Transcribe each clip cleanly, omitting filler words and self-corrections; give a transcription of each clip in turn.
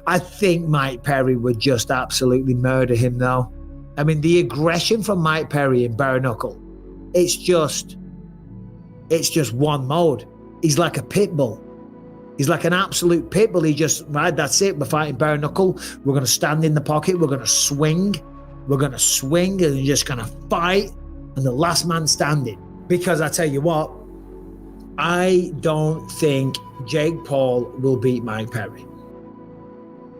I think Mike Perry would just absolutely murder him, though. I mean, the aggression from Mike Perry in bare knuckle, it's just one mode. He's like a pit bull. He's like an absolute pit bull. He just, right, that's it. We're fighting bare knuckle. We're going to stand in the pocket. We're going to swing. We're going to swing and you're just going to fight. And the last man standing. Because I tell you what, I don't think Jake Paul will beat Mike Perry.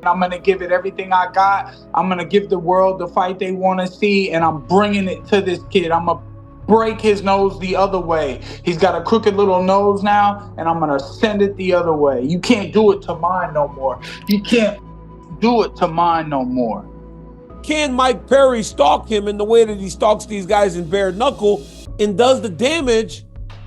I'm going to give it everything I got. I'm going to give the world the fight they want to see, and I'm bringing it to this kid. I'm going to break his nose the other way. He's got a crooked little nose now, and I'm going to send it the other way. You can't do it to mine no more. You can't do it to mine no more. Can Mike Perry stalk him in the way that he stalks these guys in bare knuckle? And does the damage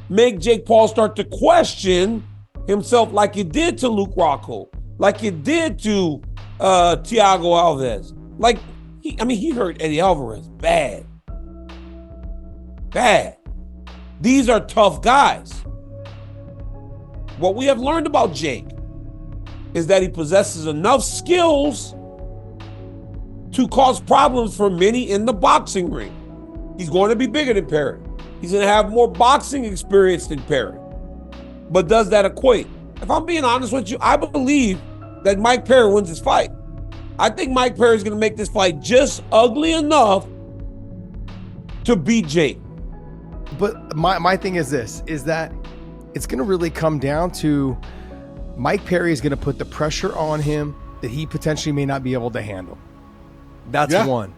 make Jake Paul start to question himself like it did to Luke Rockhold, like it did to Thiago Alves? Like, he hurt Eddie Alvarez bad. Bad. These are tough guys. What we have learned about Jake is that he possesses enough skills to cause problems for many in the boxing ring. He's going to be bigger than Perry. He's going to have more boxing experience than Perry. But does that equate? If I'm being honest with you, I believe that Mike Perry wins this fight. I think Mike Perry is going to make this fight just ugly enough to beat Jake. But my thing is this, is that it's going to really come down to Mike Perry is going to put the pressure on him that he potentially may not be able to handle. That's one.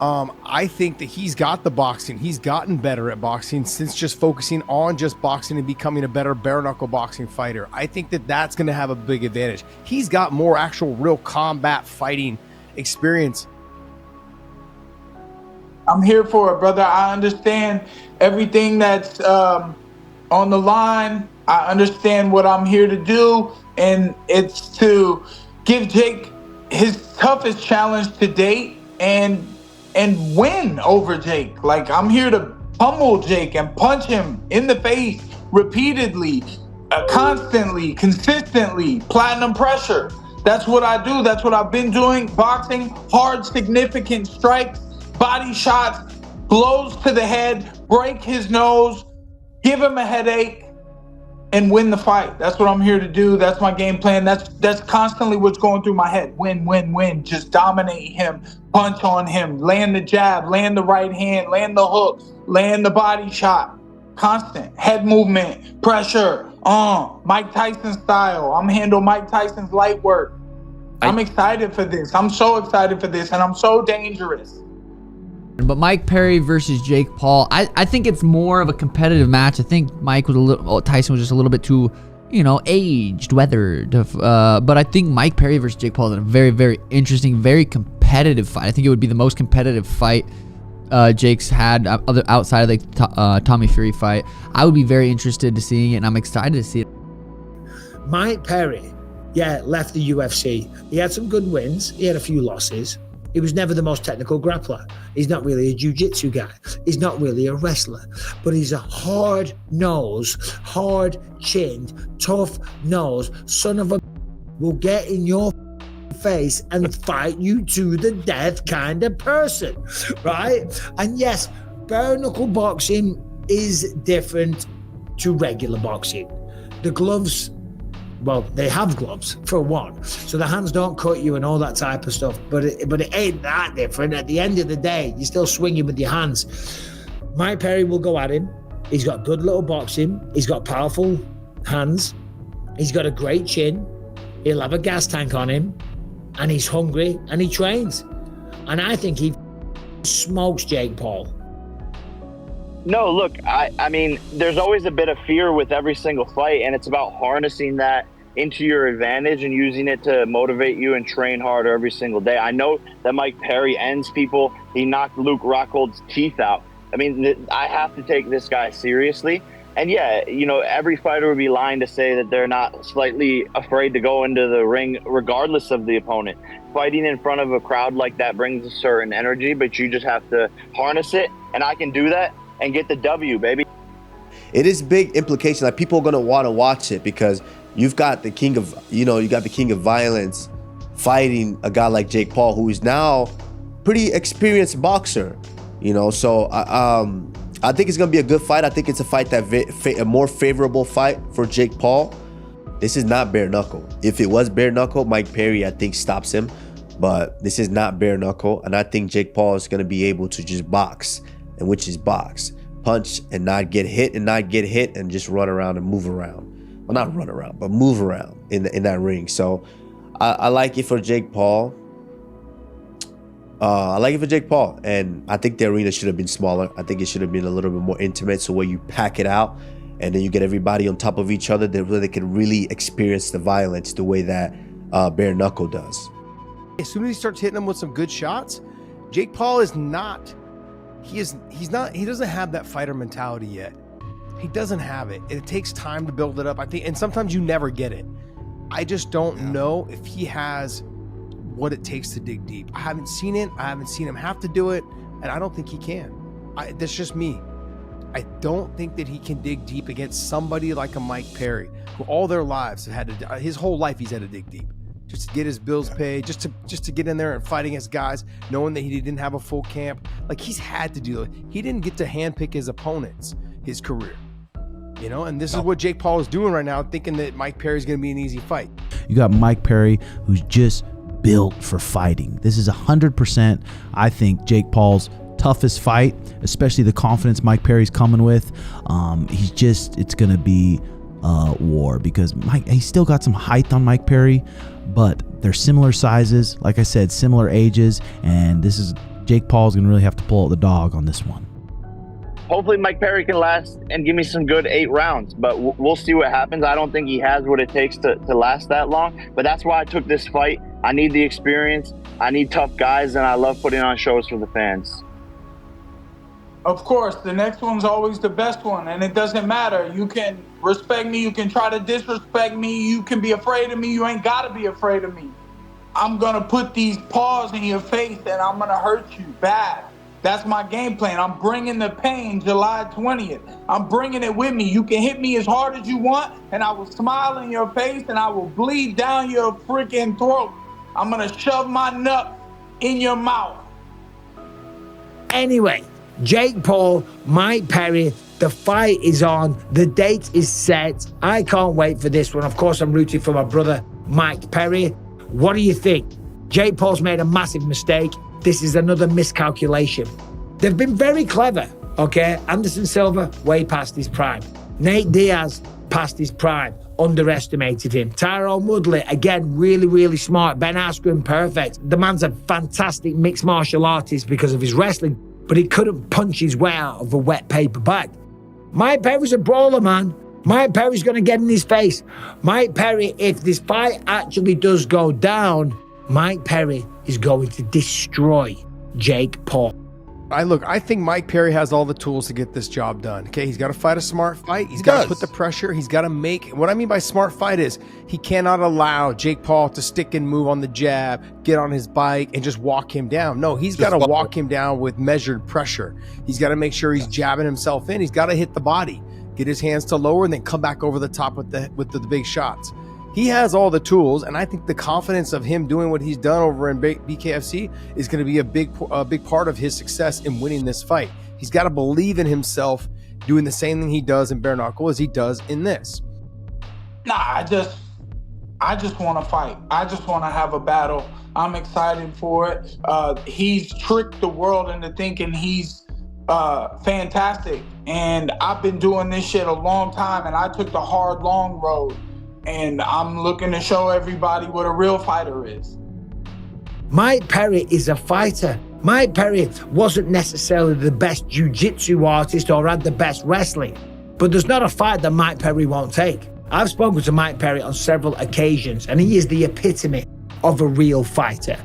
I think that he's got the boxing. He's gotten better at boxing since just focusing on just boxing and becoming a better bare knuckle boxing fighter. I think that that's going to have a big advantage. He's got more actual real combat fighting experience. I'm here for it, brother. I understand everything that's on the line. I understand what I'm here to do, and it's to give Jake his toughest challenge to date and win over Jake. Like, I'm here to pummel Jake and punch him in the face repeatedly, constantly, consistently, platinum pressure. That's what I do. That's what I've been doing. Boxing, hard, significant strikes, body shots, blows to the head, break his nose, give him a headache, and win the fight. That's what I'm here to do. That's my game plan. That's constantly what's going through my head. Win, win, win. Just dominate him, punch on him, land the jab, land the right hand, land the hook, land the body shot. Constant head movement, pressure, Mike Tyson style. I'm handle Mike Tyson's light work. I'm excited for this. I'm so excited for this, and I'm so dangerous. But Mike Perry versus Jake Paul, I think it's more of a competitive match. I think Tyson was just a little bit too, aged, weathered. But I think Mike Perry versus Jake Paul is a very, very interesting, very competitive fight. I think it would be the most competitive fight Jake's had outside of the Tommy Fury fight. I would be very interested to seeing it, and I'm excited to see it. Mike Perry, left the UFC. He had some good wins. He had a few losses. He was never the most technical grappler. He's not really a jiu-jitsu guy. He's not really a wrestler. But he's a hard-nosed, hard-chinned, tough-nosed son of a will get in your face and fight you to the death kind of person, right? And yes, bare knuckle boxing is different to regular boxing. The gloves, well, they have gloves for one, so the hands don't cut you and all that type of stuff, but it ain't that different. At the end of the day, you're still swinging with your hands. Mike Perry will go at him. He's got good little boxing. He's got powerful hands. He's got a great chin. He'll have a gas tank on him, and he's hungry and he trains. And I think he smokes Jake Paul. No, look, I mean, there's always a bit of fear with every single fight, and it's about harnessing that into your advantage and using it to motivate you and train harder every single day. I know that Mike Perry ends people. He knocked Luke Rockhold's teeth out. I mean, I have to take this guy seriously. And yeah, every fighter would be lying to say that they're not slightly afraid to go into the ring regardless of the opponent. Fighting in front of a crowd like that brings a certain energy, but you just have to harness it, and I can do that and get the W, baby. It is big implication. Like, people are gonna want to watch it because you've got the king of, you got the king of violence fighting a guy like Jake Paul, who is now pretty experienced boxer, you know. So I think it's gonna be a good fight. I think it's a fight that a more favorable fight for Jake Paul. This is not bare knuckle. If it was bare knuckle, Mike Perry, I think, stops him. But this is not bare knuckle, and I think Jake Paul is gonna be able to just box, and which is box, punch, and not get hit, and just run around and move around. Well, not run around, but move around in that ring. So I like it for Jake Paul. And I think the arena should have been smaller. I think it should have been a little bit more intimate, so where you pack it out and then you get everybody on top of each other, they can really experience the violence the way that bare knuckle does. As soon as he starts hitting them with some good shots, Jake Paul is not. He doesn't have that fighter mentality yet. He doesn't have it. It takes time to build it up, I think, and sometimes you never get it. I just don't know if he has what it takes to dig deep. I haven't seen it. I haven't seen him have to do it, and I don't think he can. That's just me. I don't think that he can dig deep against somebody like a Mike Perry, who all their lives have had to, his whole life he's had to dig deep, just to get his bills paid, just to get in there and fight against guys, knowing that he didn't have a full camp. Like, he's had to do it. He didn't get to handpick his opponents his career. You know, and this is what Jake Paul is doing right now, thinking that Mike Perry is going to be an easy fight. You got Mike Perry, who's just built for fighting. This is 100%, I think, Jake Paul's toughest fight, especially the confidence Mike Perry's coming with. It's going to be war, because he's still got some height on Mike Perry, but they're similar sizes, like I said, similar ages, and Jake Paul's going to really have to pull out the dog on this one. Hopefully Mike Perry can last and give me some good 8 rounds, but we'll see what happens. I don't think he has what it takes to last that long, but that's why I took this fight. I need the experience. I need tough guys, and I love putting on shows for the fans. Of course, the next one's always the best one, and it doesn't matter. You can respect me, you can try to disrespect me, you can be afraid of me, you ain't gotta be afraid of me. I'm gonna put these paws in your face and I'm gonna hurt you bad. That's my game plan. I'm bringing the pain July 20th. I'm bringing it with me. You can hit me as hard as you want, and I will smile in your face, and I will bleed down your freaking throat. I'm gonna shove my nut in your mouth. Anyway, Jake Paul, Mike Perry, the fight is on. The date is set. I can't wait for this one. Of course, I'm rooting for my brother, Mike Perry. What do you think? Jake Paul's made a massive mistake. This is another miscalculation. They've been very clever, okay? Anderson Silva, way past his prime. Nate Diaz, past his prime. Underestimated him. Tyrone Woodley, again, really, really smart. Ben Askren, perfect. The man's a fantastic mixed martial artist because of his wrestling, but he couldn't punch his way out of a wet paper bag. Mike Perry's a brawler, man. Mike Perry's going to get in his face. Mike Perry, if this fight actually does go down, Mike Perry is going to destroy Jake Paul. I think Mike Perry has all the tools to get this job done. Okay, he's got to fight a smart fight. He's got to put the pressure. He's got to make. What I mean by smart fight is he cannot allow Jake Paul to stick and move on the jab, get on his bike, and just walk him down. No, he's got to walk him down with measured pressure. He's got to make sure he's jabbing himself in. He's got to hit the body, get his hands to lower, and then come back over the top with the big shots. He has all the tools, and I think the confidence of him doing what he's done over in BKFC is going to be a big part of his success in winning this fight. He's got to believe in himself, doing the same thing he does in bare knuckle as he does in this. Nah, I just want to fight. I just want to have a battle. I'm excited for it. He's tricked the world into thinking he's fantastic, and I've been doing this shit a long time, and I took the hard, long road. And I'm looking to show everybody what a real fighter is. Mike Perry is a fighter. Mike Perry wasn't necessarily the best jiu-jitsu artist or had the best wrestling, but there's not a fight that Mike Perry won't take. I've spoken to Mike Perry on several occasions, and he is the epitome of a real fighter.